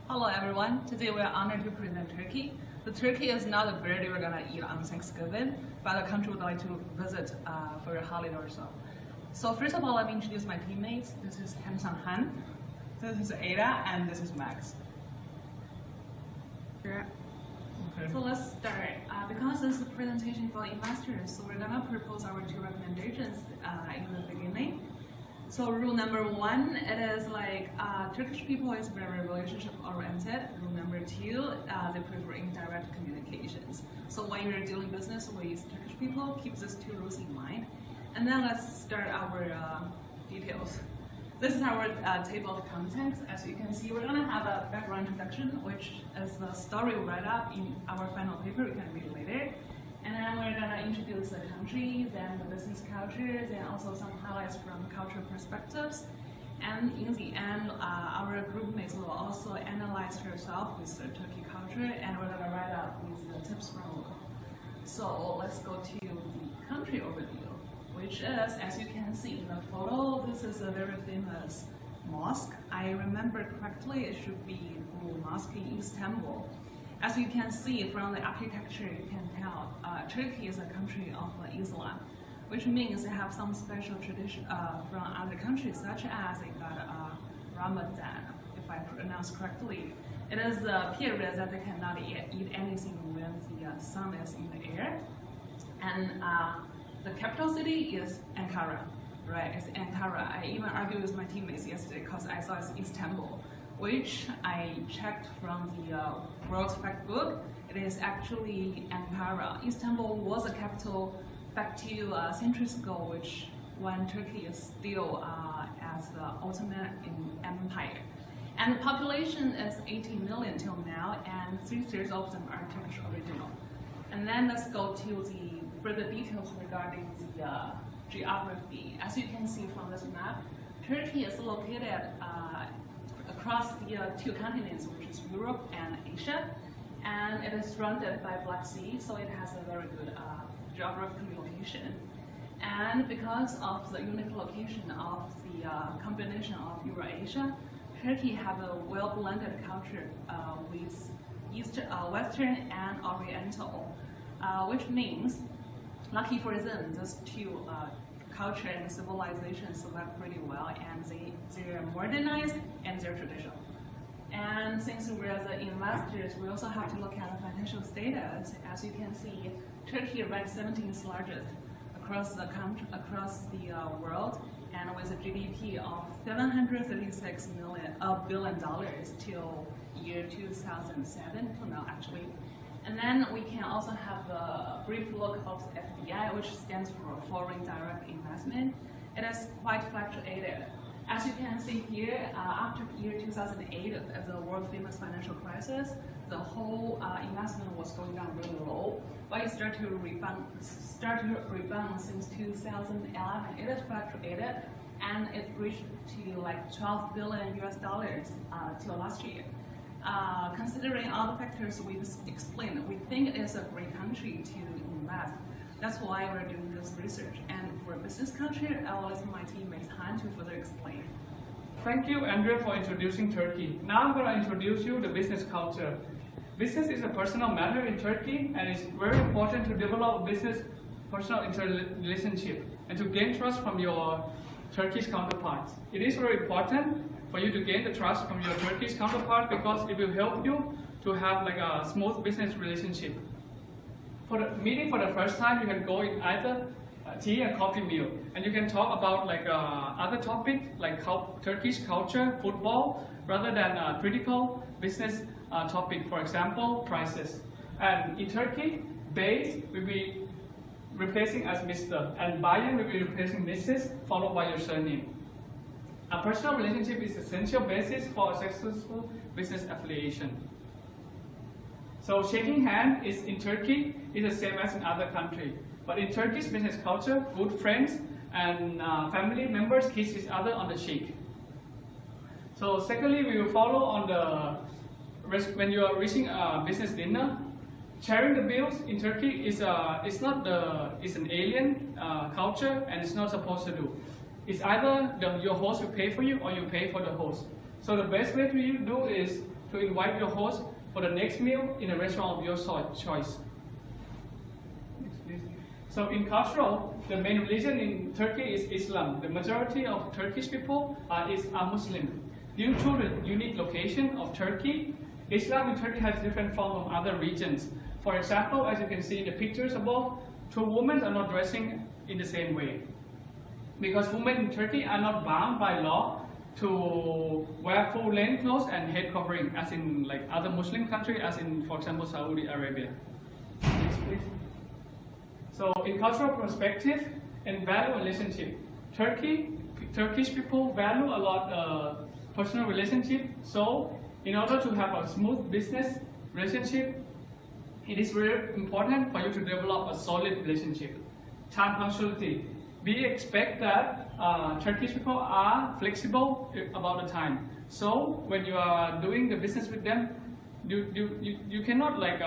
Hello everyone, today we are honored to present Turkey. The turkey is not a bird we're gonna eat on Thanksgiving, but a country we'd like to visit for a holiday or so. So first of all, let me introduce my teammates. This is Hamsan Han, this is Ada, and this is Max. Yeah. Okay. So let's start. Because this is a presentation for investors, so we're gonna propose our two recommendations in the beginning. So rule number one, it is like Turkish people is very relationship oriented. Rule number two, they prefer indirect communications. So when you're doing business with Turkish people, keep these two rules in mind. And then let's start our details. This is our table of contents. As you can see, we're gonna have a background introduction, which is the story write up in our final paper. We can read later. And then we're gonna introduce the country, then the business culture, then also some highlights from cultural perspectives. And in the end, our group mates will also analyze herself with the Turkey culture, and we're gonna write up with the tips from local. So let's go to the country overview, which is, as you can see in the photo, this is a very famous mosque. I remember correctly, it should be Ulu Mosque in Istanbul. As you can see from the architecture, you can tell Turkey is a country of Islam, which means they have some special tradition from other countries, such as they got Ramadan, if I pronounce correctly. It is a period that they cannot eat anything when the sun is in the air. And the capital city is Ankara, right? It's Ankara. I even argued with my teammates yesterday because I saw it's Istanbul, which I checked from the World Fact Book. It is actually Ankara. Istanbul was a capital back to centuries ago, which when Turkey is still as the Ottoman Empire. And the population is 18 million till now, and 3/3 of them are Turkish original. And then let's go to the further details regarding the geography. As you can see from this map, Turkey is located across the two continents, which is Europe and Asia, and it is surrounded by Black Sea, so it has a very good geographical location. And because of the unique location of the combination of Eurasia, Turkey have a well-blended culture with Western and Oriental, which means, lucky for them, these two culture and civilization select pretty well, and they're modernized and they're traditional. And since we're the investors, we also have to look at the financial status. As you can see, Turkey ranks 17th largest across the country, across the world, and with a GDP of $736 billion till year 2007 for now, actually. And then we can also have a brief look of the FDI, which stands for Foreign Direct Investment. It is quite fluctuated. As you can see here, after year 2008, the world famous financial crisis, the whole investment was going down really low, but it started to rebound since 2011. It is fluctuated, and it reached to like $12 billion till last year. Considering all the factors we've explained, we think it is a great country to invest. That's why we're doing this research. And for business culture, I will let my teammates Han to further explain. Thank you, Andrea, for introducing Turkey. Now I'm going to introduce you the business culture. Business is a personal matter in Turkey, and it's very important to develop a business personal relationship and to gain trust from your Turkish counterparts. It is very important for you to gain the trust from your Turkish counterpart because it will help you to have like a smooth business relationship. For the meeting for the first time, you can go in either tea and coffee meal, and you can talk about like other topics like Turkish culture, football, rather than a critical business topic. For example, prices. And in Turkey, base will be replacing as Mr. and Bayan will be replacing Mrs. followed by your surname. A personal relationship is essential basis for a successful business affiliation. So shaking hand is in Turkey is the same as in other countries. But in Turkish business culture, good friends and family members kiss each other on the cheek. So secondly, we will follow on when you are reaching a business dinner. Sharing the bills in Turkey is an alien culture, and it's not supposed to do. It's either your host will pay for you or you pay for the host. So the best way to do is to invite your host for the next meal in a restaurant of your choice. Next, please. So in cultural, the main religion in Turkey is Islam. The majority of Turkish people are Muslim. Due to the unique location of Turkey, Islam in Turkey has different from other regions. For example, as you can see in the pictures above, two women are not dressing in the same way. Because women in Turkey are not bound by law to wear full length clothes and head covering, as in like other Muslim countries, as in, for example, Saudi Arabia. Next, please. So in cultural perspective and value relationship, Turkish people value a lot personal relationship. So in order to have a smooth business relationship, it is very important for you to develop a solid relationship. Time punctuality. We expect that Turkish people are flexible about the time. So when you are doing the business with them, you cannot like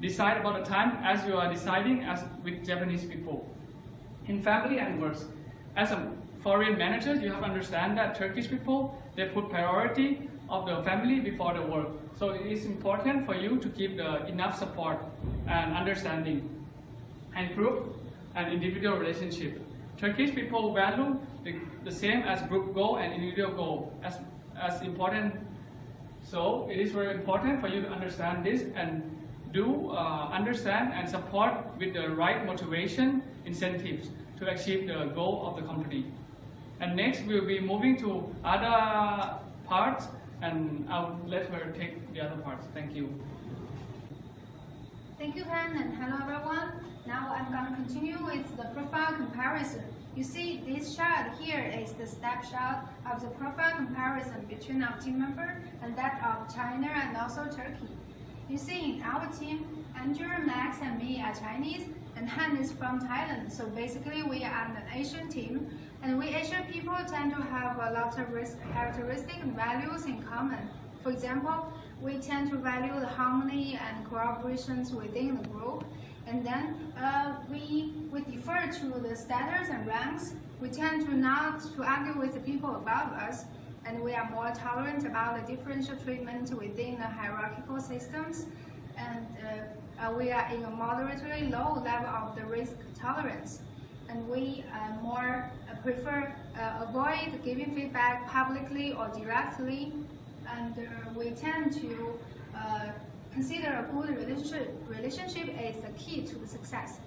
decide about the time as you are deciding as with Japanese people. In family and work, as a foreign manager, you have to understand that Turkish people, they put priority of the family before the work. So it is important for you to keep enough support and understanding and group and individual relationship. Turkish people value the same as group goal and individual goal as important. So it is very important for you to understand this and do understand and support with the right motivation, incentives to achieve the goal of the company. And next we'll be moving to other parts, and I'll let her take the other parts. Thank you. Thank you, Pan, and hello everyone. Now I'm going to continue with the profile comparison. You see, this chart here is the snapshot of the profile comparison between our team member and that of China and also Turkey. You see, in our team, Andrew, Max, and me are Chinese, and Han is from Thailand. So basically, we are an Asian team, and we Asian people tend to have a lot of characteristics and values in common. For example, we tend to value the harmony and cooperations within the group, and then we defer to the status and ranks. We tend to not to argue with the people above us, and we are more tolerant about the differential treatment within the hierarchical systems, and we are in a moderately low level of the risk tolerance, and we more prefer avoid giving feedback publicly or directly, and we tend to consider a good relationship is the key to the success.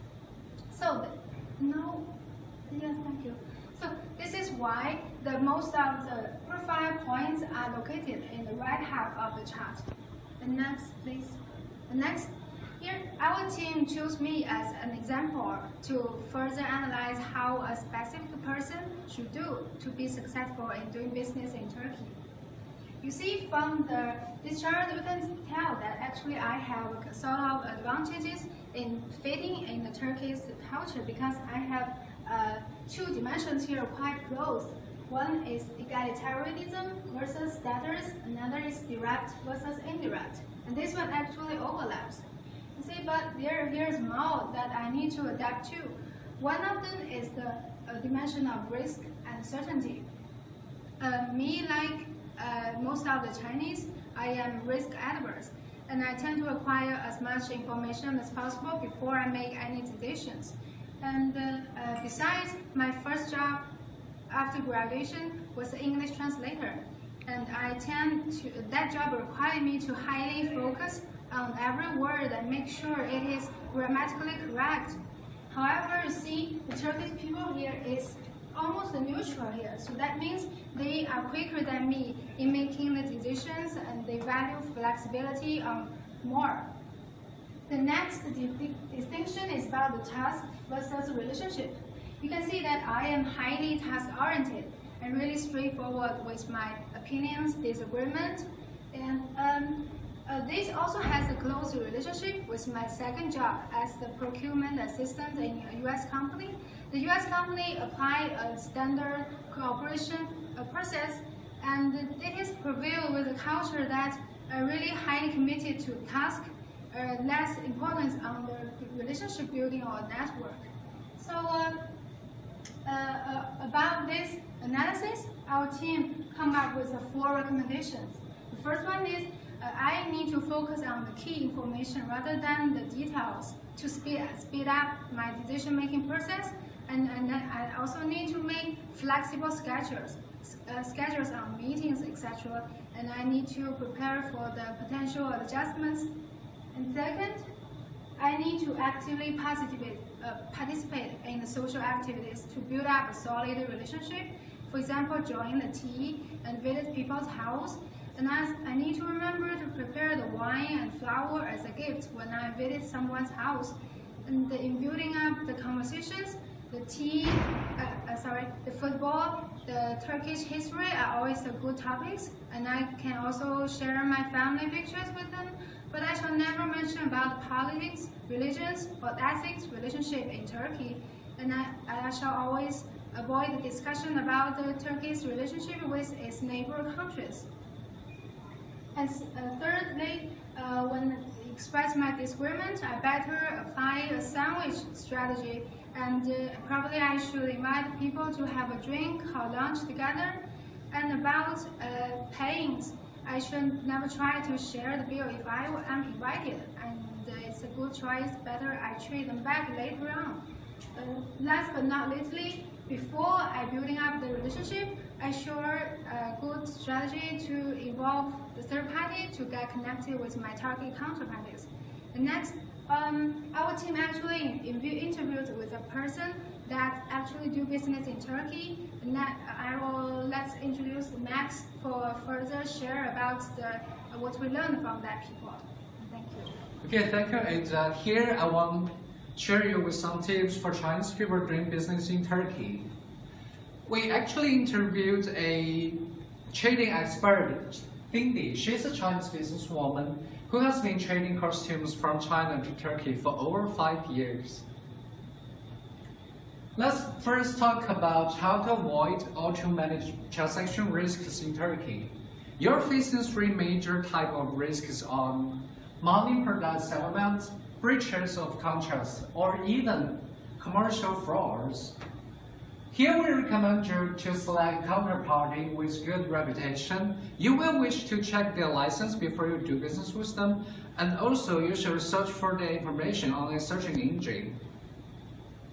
So thank you. So this is why the most of the profile points are located in the right half of the chart. The next, please. The next, here our team chose me as an example to further analyze how a specific person should do to be successful in doing business in Turkey. You see from this chart, you can tell that actually I have sort of advantages in fitting in the Turkish culture because I have two dimensions here quite close. One is egalitarianism versus status, another is direct versus indirect. And this one actually overlaps. You see, but here's more that I need to adapt to. One of them is the dimension of risk and certainty. Me, like most of the Chinese, I am risk adverse, and I tend to acquire as much information as possible before I make any decisions. And besides, my first job after graduation was an English translator, and that job required me to highly focus on every word and make sure it is grammatically correct. However, you see, the Turkish people here is almost neutral here, so that means they are quicker than me in making the decisions, and they value flexibility more. The next distinction is about the task versus relationship. You can see that I am highly task-oriented and really straightforward with my opinions, disagreement, and this also has a close relationship with my second job as the procurement assistant in a U.S. company. The U.S. company applied a standard cooperation process, and it is prevailed with a culture that are really highly committed to task, less importance on the relationship building or network. So about this analysis, our team come up with 4 recommendations. The first one is I need to focus on the key information rather than the details to speed up my decision-making process. And I also need to make flexible schedules on meetings, etc. And I need to prepare for the potential adjustments. And second, I need to actively participate in the social activities to build up a solid relationship. For example, join the tea and visit people's house. And I need to remember to prepare the wine and flower as a gift when I visit someone's house. And in building up the conversations, the football, the Turkish history are always the good topics, and I can also share my family pictures with them. But I shall never mention about politics, religions, or ethics relationship in Turkey, and I shall always avoid the discussion about the Turkey's relationship with its neighbor countries. And thirdly, when I express my disagreement, I better apply a sandwich strategy, and probably I should invite people to have a drink or lunch together. And about paying, I should never try to share the bill if I am invited, and it's a good choice. Better I treat them back later on. Last but not leastly, before I building up the relationship, I share a good strategy to involve the third party to get connected with my target counterparties. And next, our team actually interviewed with a person that actually do business in Turkey. And let's introduce Max for further share about what we learned from that people. Thank you. Okay, thank you. And here I want to share you with some tips for Chinese people doing business in Turkey. We actually interviewed a trading expert, Cindy. She's a Chinese businesswoman who has been trading costumes from China to Turkey for over 5 years. Let's first talk about how to avoid or to manage transaction risks in Turkey. You're facing 3 major types of risks on money product settlement, breaches of contracts, or even commercial frauds. Here we recommend you to select counterparty with good reputation. You will wish to check their license before you do business with them, and also you should search for the information on a searching engine.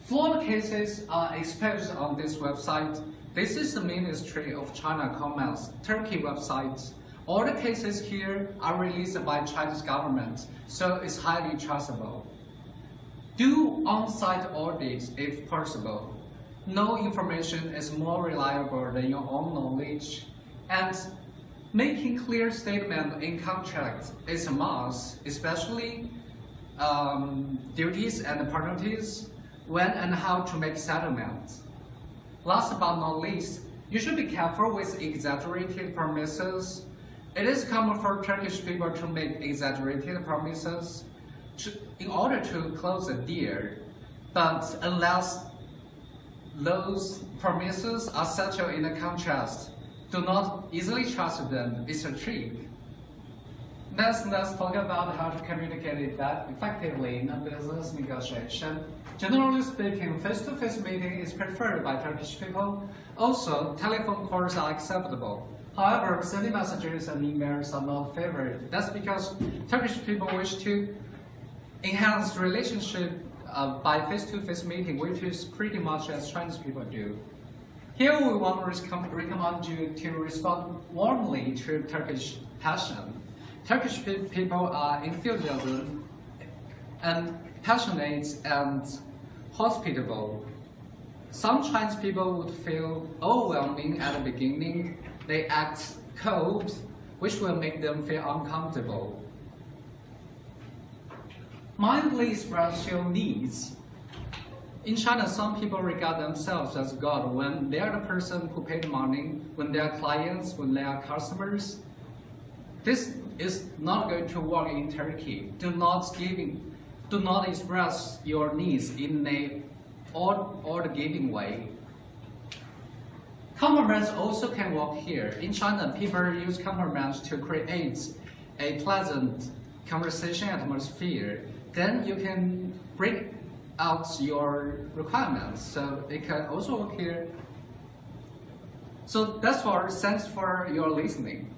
Fraud cases are exposed on this website. This is the Ministry of China Commerce, Turkey website. All the cases here are released by Chinese government, so it's highly trustable. Do on-site audits if possible. No information is more reliable than your own knowledge, and making clear statement in contracts is a must, especially duties and penalties, when and how to make settlements. Last but not least, you should be careful with exaggerated promises. It is common for Turkish people to make exaggerated promises in order to close a deal, but unless those promises are settled in a contract, do not easily trust them. It's a trick. Let's talk about how to communicate effectively in a business negotiation. Generally speaking, face-to-face meeting is preferred by Turkish people. Also, telephone calls are acceptable. However, sending messages and emails are not favored. That's because Turkish people wish to enhance relationship by face-to-face meeting, which is pretty much as Chinese people do. Here we want to recommend you to respond warmly to Turkish passion. Turkish people are enthusiastic and passionate and hospitable. Some Chinese people would feel overwhelming at the beginning. They act cold, which will make them feel uncomfortable. Mindfully express your needs. In China, some people regard themselves as God when they are the person who paid money, when they are clients, when they are customers. This is not going to work in Turkey. Do not express your needs in a or giving way. Compliments also can work here. In China, people use compliments to create a pleasant conversation atmosphere. Then you can bring out your requirements, so it can also work here. So that's all. Thanks for your listening.